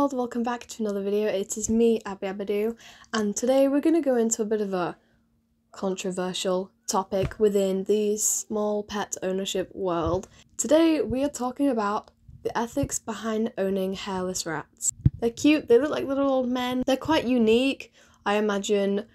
world, welcome back to another video. It is me, Abbayabbadoo, and today we're going to go into a bit of a controversial topic within the small pet ownership world. Today we are talking about the ethics behind owning hairless rats. They're cute, they look like little old men, they're quite unique. I imagine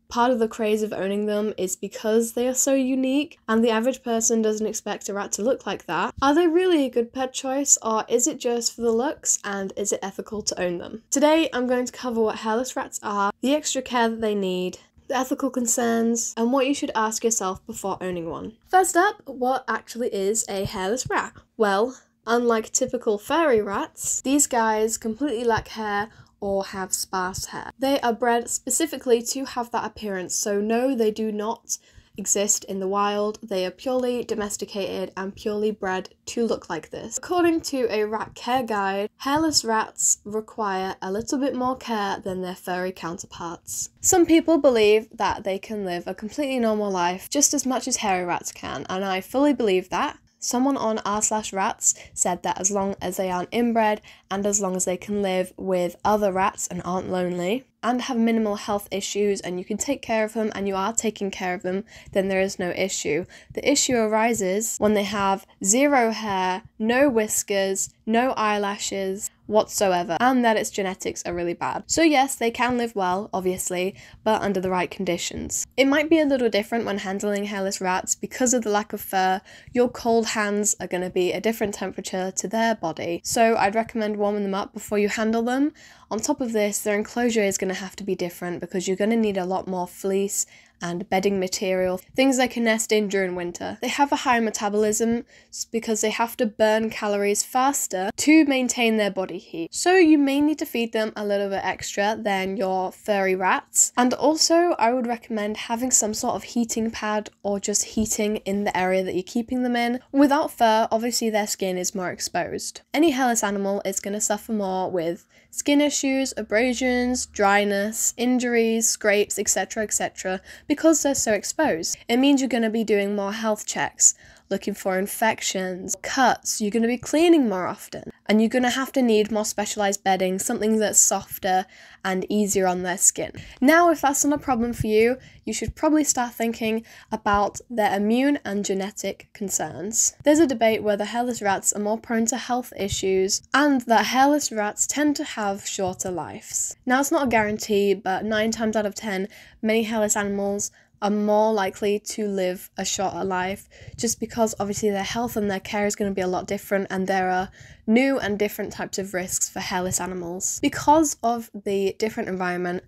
part of the craze of owning them is because they are so unique, and the average person doesn't expect a rat to look like that. Are they really a good pet choice, or is it just for the looks, and is it ethical to own them? Today I'm going to cover what hairless rats are, the extra care that they need, the ethical concerns, and what you should ask yourself before owning one. First up, what actually is a hairless rat? Well, unlike typical furry rats, these guys completely lack hair or have sparse hair. They are bred specifically to have that appearance, so no, they do not exist in the wild. They are purely domesticated and purely bred to look like this. According to a rat care guide, hairless rats require a little bit more care than their furry counterparts. Some people believe that they can live a completely normal life just as much as hairy rats can, and I fully believe that. Someone on r/rats said that as long as they aren't inbred and as long as they can live with other rats and aren't lonely and have minimal health issues and you can take care of them and you are taking care of them, then there is no issue. The issue arises when they have zero hair, no whiskers, no eyelashes whatsoever, and that its genetics are really bad. So yes, they can live well, obviously, but under the right conditions. It might be a little different when handling hairless rats because of the lack of fur. Your cold hands are going to be a different temperature to their body, so I'd recommend warming them up before you handle them. On top of this, their enclosure is going to have to be different because you're going to need a lot more fleece and bedding material, things they can nest in during winter. They have a higher metabolism because they have to burn calories faster to maintain their body heat. So you may need to feed them a little bit extra than your furry rats. And also I would recommend having some sort of heating pad or just heating in the area that you're keeping them in. Without fur, obviously their skin is more exposed. Any hairless animal is going to suffer more with skin issues, abrasions, dryness, injuries, scrapes, etc. because they're so exposed. It means you're going to be doing more health checks, looking for infections, cuts, you're going to be cleaning more often, and you're going to have to need more specialised bedding, something that's softer and easier on their skin. Now, if that's not a problem for you, you should probably start thinking about their immune and genetic concerns. There's a debate whether hairless rats are more prone to health issues and that hairless rats tend to have shorter lives. Now, it's not a guarantee, but 9 times out of 10, many hairless animals are more likely to live a shorter life just because obviously their health and their care is going to be a lot different, and there are new and different types of risks for hairless animals. Because of the different environment,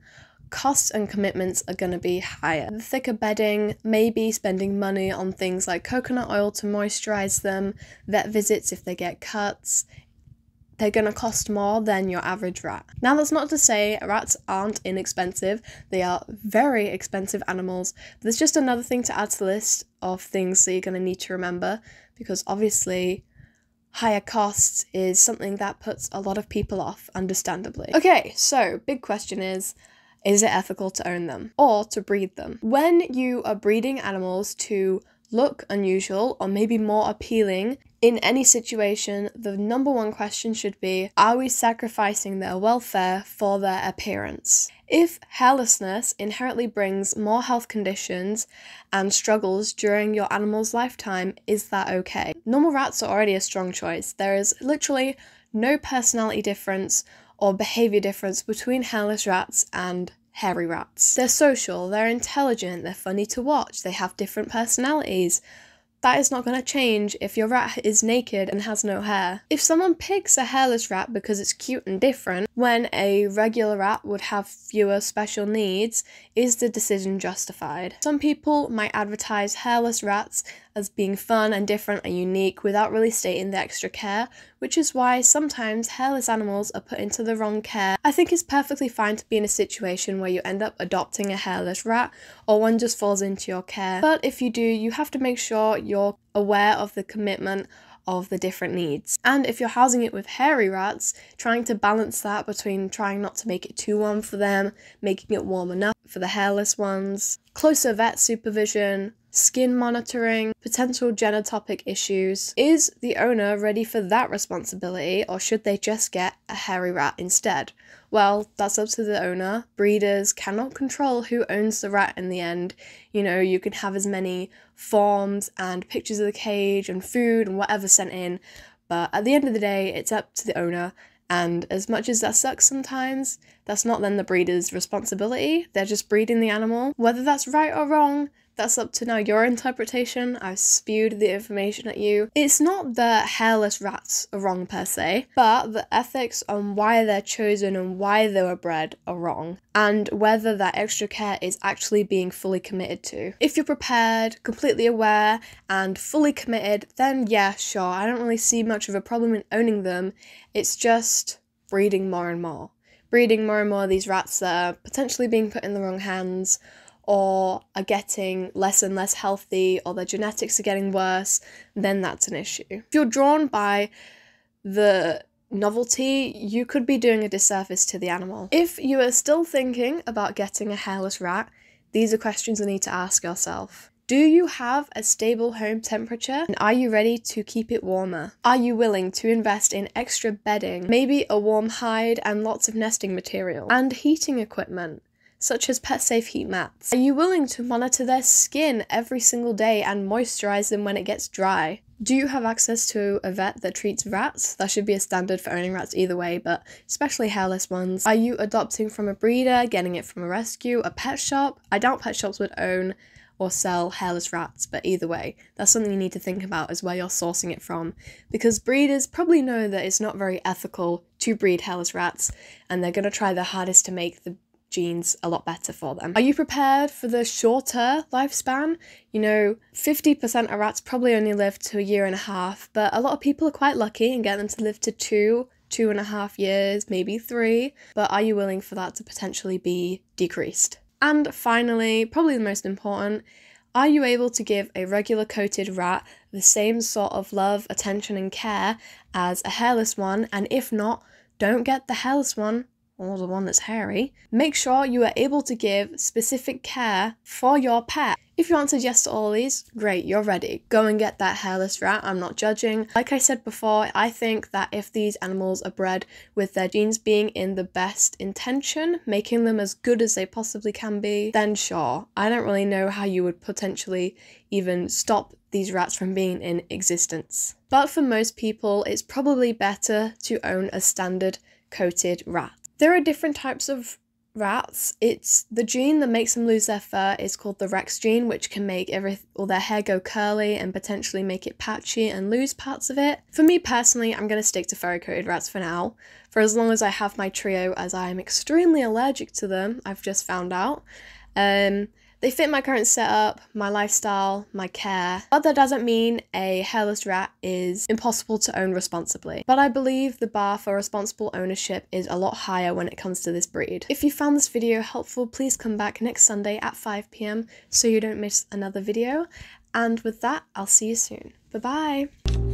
costs and commitments are going to be higher. The thicker bedding, maybe spending money on things like coconut oil to moisturize them, vet visits if they get cuts, they're going to cost more than your average rat. Now, that's not to say rats aren't inexpensive. They are very expensive animals. But there's just another thing to add to the list of things that you're going to need to remember, because obviously higher costs is something that puts a lot of people off, understandably. Okay, so big question is it ethical to own them or to breed them? When you are breeding animals to look unusual or maybe more appealing in any situation, the number one question should be, are we sacrificing their welfare for their appearance? If hairlessness inherently brings more health conditions and struggles during your animal's lifetime, is that okay? Normal rats are already a strong choice. There is literally no personality difference or behavior difference between hairless rats and hairy rats. They're social, they're intelligent, they're funny to watch, they have different personalities. That is not going to change if your rat is naked and has no hair. If someone picks a hairless rat because it's cute and different, when a regular rat would have fewer special needs, is the decision justified? Some people might advertise hairless rats as being fun and different and unique without really stating the extra care, which is why sometimes hairless animals are put into the wrong care. I think it's perfectly fine to be in a situation where you end up adopting a hairless rat or one just falls into your care. But if you do, you have to make sure you're aware of the commitment of the different needs. And if you're housing it with hairy rats, trying to balance that between trying not to make it too warm for them, making it warm enough for the hairless ones, closer vet supervision, skin monitoring, potential genotopic issues. Is the owner ready for that responsibility, or should they just get a hairy rat instead? Well, that's up to the owner. Breeders cannot control who owns the rat in the end. You know, you can have as many forms and pictures of the cage and food and whatever sent in, but at the end of the day, it's up to the owner. And as much as that sucks sometimes, that's not then the breeder's responsibility. They're just breeding the animal. Whether that's right or wrong, that's up to now your interpretation. I've spewed the information at you. It's not that hairless rats are wrong per se, but the ethics on why they're chosen and why they were bred are wrong, and whether that extra care is actually being fully committed to. If you're prepared, completely aware, and fully committed, then yeah, sure, I don't really see much of a problem in owning them. It's just breeding more and more. Breeding more and more of these rats that are potentially being put in the wrong hands, or are getting less and less healthy, or their genetics are getting worse, then that's an issue. If you're drawn by the novelty, you could be doing a disservice to the animal. If you are still thinking about getting a hairless rat, these are questions you need to ask yourself. Do you have a stable home temperature, and are you ready to keep it warmer? Are you willing to invest in extra bedding, maybe a warm hide and lots of nesting material, and heating equipment, such as pet-safe heat mats? Are you willing to monitor their skin every single day and moisturize them when it gets dry? Do you have access to a vet that treats rats? That should be a standard for owning rats either way, but especially hairless ones. Are you adopting from a breeder, getting it from a rescue, a pet shop? I doubt pet shops would own or sell hairless rats, but either way, that's something you need to think about, is where you're sourcing it from, because breeders probably know that it's not very ethical to breed hairless rats, and they're going to try their hardest to make the genes a lot better for them. Are you prepared for the shorter lifespan? You know, 50% of rats probably only live to 1.5 years, but a lot of people are quite lucky and get them to live to 2.5 years, maybe 3, but are you willing for that to potentially be decreased? And finally, probably the most important, are you able to give a regular coated rat the same sort of love, attention and care as a hairless one? And if not, don't get the hairless one, or the one that's hairy. Make sure you are able to give specific care for your pet. If you answered yes to all of these, great, you're ready. Go and get that hairless rat, I'm not judging. Like I said before, I think that if these animals are bred with their genes being in the best intention, making them as good as they possibly can be, then sure. I don't really know how you would potentially even stop these rats from being in existence. But for most people, it's probably better to own a standard coated rat. There are different types of rats. It's the gene that makes them lose their fur is called the Rex gene, which can make their hair go curly and potentially make it patchy and lose parts of it. For me personally, I'm going to stick to furry coated rats for now, for as long as I have my trio, as I am extremely allergic to them, I've just found out. They fit my current setup, my lifestyle, my care, but that doesn't mean a hairless rat is impossible to own responsibly. But I believe the bar for responsible ownership is a lot higher when it comes to this breed. If you found this video helpful, please come back next Sunday at 5 PM so you don't miss another video. And with that, I'll see you soon. Bye bye!